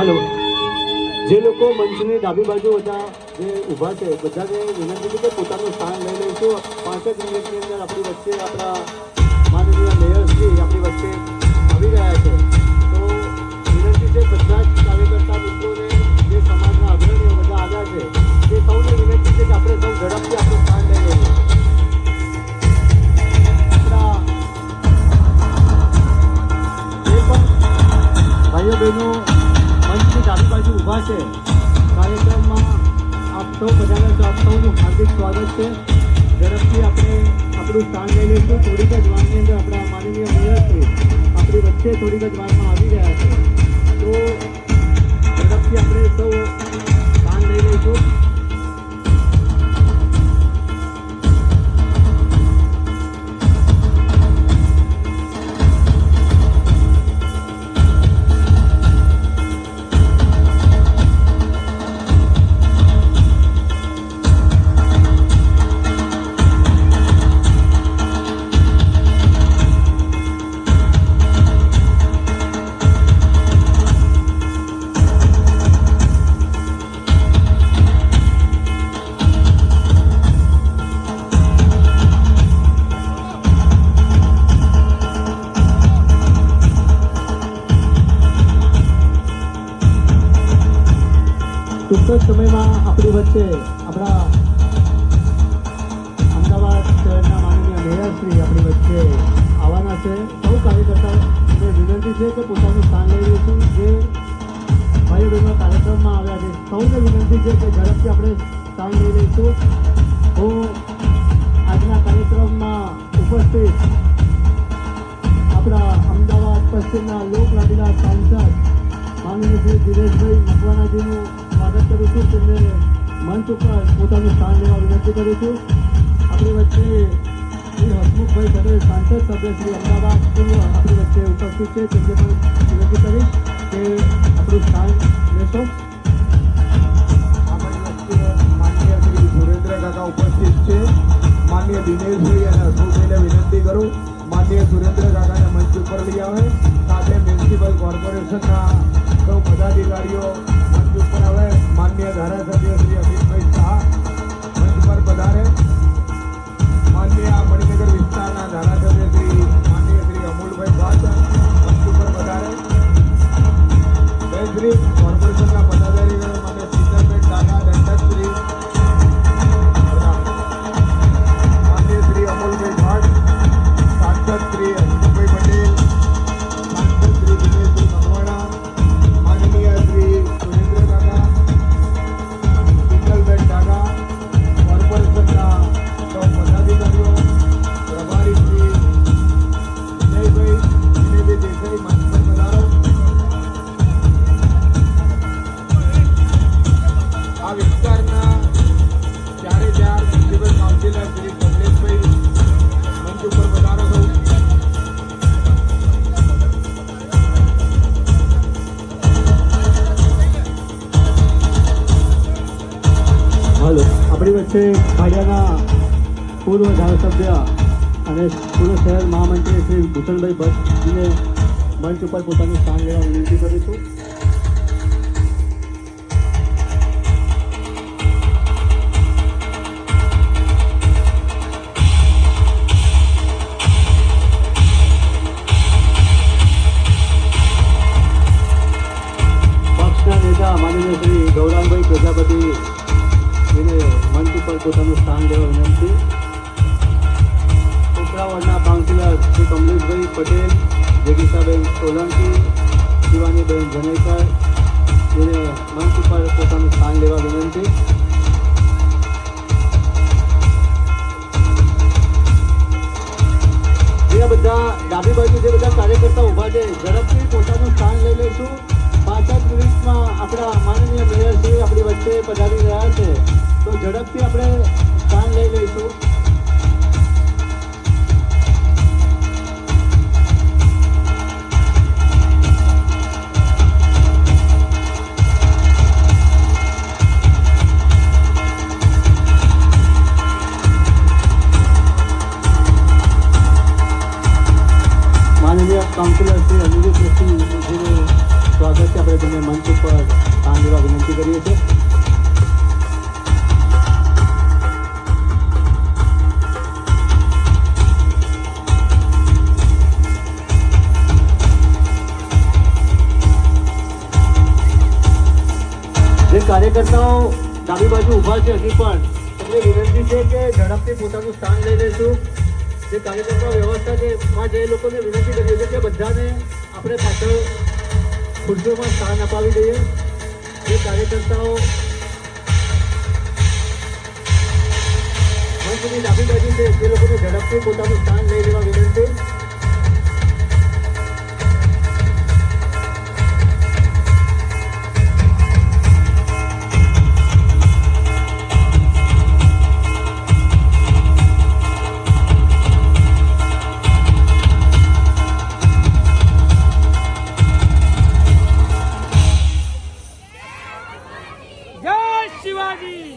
હાલો, જે લોકો મંચની ડાબી બાજુ બધા જે ઊભા છે બધાને વિનંતી છે કે પોતાનું સ્થાન લઈ લઈશું. 5 જ મિનિટની અંદર આપણી વચ્ચે આપણા માનનીય મેયરશ્રી આપણી વચ્ચે આવી રહ્યા છે. તો વિનંતી છે બધા જ કાર્યકર્તા મિત્રોને, જે સમાજના અગ્રણીઓ બધા આવ્યા છે, તે સૌને વિનંતી છે કે આપણે સૌ ઝડપથી આપણું સ્થાન લઈ લઈએ. ભાઈઓ બહેનો મંચની ડાબી બાજુ ઊભા છે, કાર્યક્રમમાં આપ સૌ પધાર્યા છો, આપ સૌનું હાર્દિક સ્વાગત છે. ઝડપથી આપણે આપણું સ્થાન લઈ લઈશું. થોડીક જ વારની અંદર આપણા માનનીય મેયરશ્રી આપણી વચ્ચે થોડીક જ વારમાં આવી રહ્યા છે. તો ઝડપથી આપણે સૌ સ્થાન લઈ લઈશું. ટૂંક સમયમાં આપણી વચ્ચે આપણા અમદાવાદ શહેરના માનનીય મેયરશ્રી આપણી વચ્ચે આવવાના છે. સૌ કાર્યકર્તાઓને વિનંતી છે કે પોતાનું સ્થાન લઈ લઈશું. જે ભાઈઓ બહેનો કાર્યક્રમમાં આવ્યા છે સૌને વિનંતી છે કે ઝડપથી આપણે સ્થાન લઈ લઈશું. હું આજના કાર્યક્રમમાં ઉપસ્થિત આપણા અમદાવાદ પશ્ચિમના લોકલાડીલા સાંસદ માનનીય શ્રી દિનેશભાઈ મકવાણાજીનું સ્વાગત કરું છું. તેમને મંચ ઉપર પોતાનું સ્થાન લેવા વિનંતી કરું છું. આપણી વચ્ચે શ્રી હસમુખભાઈ પટેલ સાંસદ સભ્ય શ્રી અમદાવાદ આપણી વચ્ચે ઉપસ્થિત છે. તેમને પણ વિનંતી કરીશ કે આપણું સ્થાન લેશો. આપણી વચ્ચે માનનીય શ્રી સુરેન્દ્ર કાકા ઉપસ્થિત છે. માનનીય દિનેશભાઈ અને હસમુખભાઈને વિનંતી કરું માનનીય સુરેન્દ્ર કાકાને મંચ ઉપર લઈ આવે. સાથે મ્યુનિસિપલ કોર્પોરેશનના સૌ પદાધિકારીઓ મંચ ઉપર આવે. માનનીય ધારાસભ્ય શ્રી અમિતભાઈ શાહ મંચ પર પધારે. માનનીય મણિનગર વિસ્તારના ધારાસભ્ય શ્રી માનનીય શ્રી અમૂલભાઈ ભટ્ટ મંચ ઉપર પધારે. શ્રી કોર્પોરેશનના પદાધિકારીઓ માટે સીતાબેન ડાગા દંડકશ્રી માનનીય શ્રી અમૂલભાઈ ભટ્ટ, સાંસદ શ્રી હસમુખભાઈ પટેલ, સાંસદ શ્રી દિનેશભાઈ મકવાણા, માનનીય શ્રી સુરેન્દ્ર કાકા, શીતલબેન ડાગા, કોર્પોરેશનના સૌ પદાધિકારીઓ, પ્રભારી શ્રી વિનયભાઈ દેસાઈ મંચ પર પધારો. આ વિસ્તારના ચારે ચાર મ્યુનિસિપલ કાઉન્સિલર શ્રી કમલેશભાઈ મંચ ઉપર પધારો છો. હાલો, આપણી વચ્ચે ખાડિયાના પૂર્વ ધારાસભ્ય અને પૂર્વ શહેર મહામંત્રી શ્રી ભૂષણભાઈ ભટ્ટજીને મંચ ઉપર પોતાનું સ્થાન લેવા વિનંતી કરું છું. પક્ષના નેતા માનનીય શ્રી ગૌરાંગભાઈ પ્રજાપતિ એને મંચ ઉપર પોતાનું સ્થાન લેવા વિનંતી. ઉપરાવાડના કાઉન્સિલર શ્રી કમલેશભાઈ પટેલ, જગીશાબેન સોલંકી, શિવાનીબેન જનેકર એને મંચ ઉપર પોતાનું સ્થાન લેવા વિનંતી. જે બધા ડાબી બાજુ જે બધા કાર્યકર્તા ઊભા છે ઝડપથી પોતાનું સ્થાન લઈ લઈશું. 5 જ મિનિટમાં આપણા માનનીય મેયરશ્રી આપણી વચ્ચે પધારી રહ્યા છે. તો ઝડપથી આપણે સ્થાન લઈ લઈશું. માનનીય કાઉન્સિલર શ્રી અનિરુદ્ધ સ્વાગત છે. આપણે તેમને મંચ ઉપર પર સ્થાન લેવા વિનંતી કરીએ છીએ. જે કાર્યકર્તાઓ ડાબી બાજુ ઊભા છે હજી પણ તમને વિનંતી છે કે ઝડપથી પોતાનું સ્થાન લઈ લેશું. જે કાર્યકર્તાઓ વ્યવસ્થા છે માં જે લોકોને વિનંતી કરીએ છીએ કે બધાને આપણે પાછળ ખુરશીઓમાં સ્થાન અપાવી દઈએ. જે કાર્યકર્તાઓ મંચની ડાબી બાજુ છે તે લોકોને ઝડપથી પોતાનું સ્થાન લઈ લેવા વિનંતી. જય શિવાજી.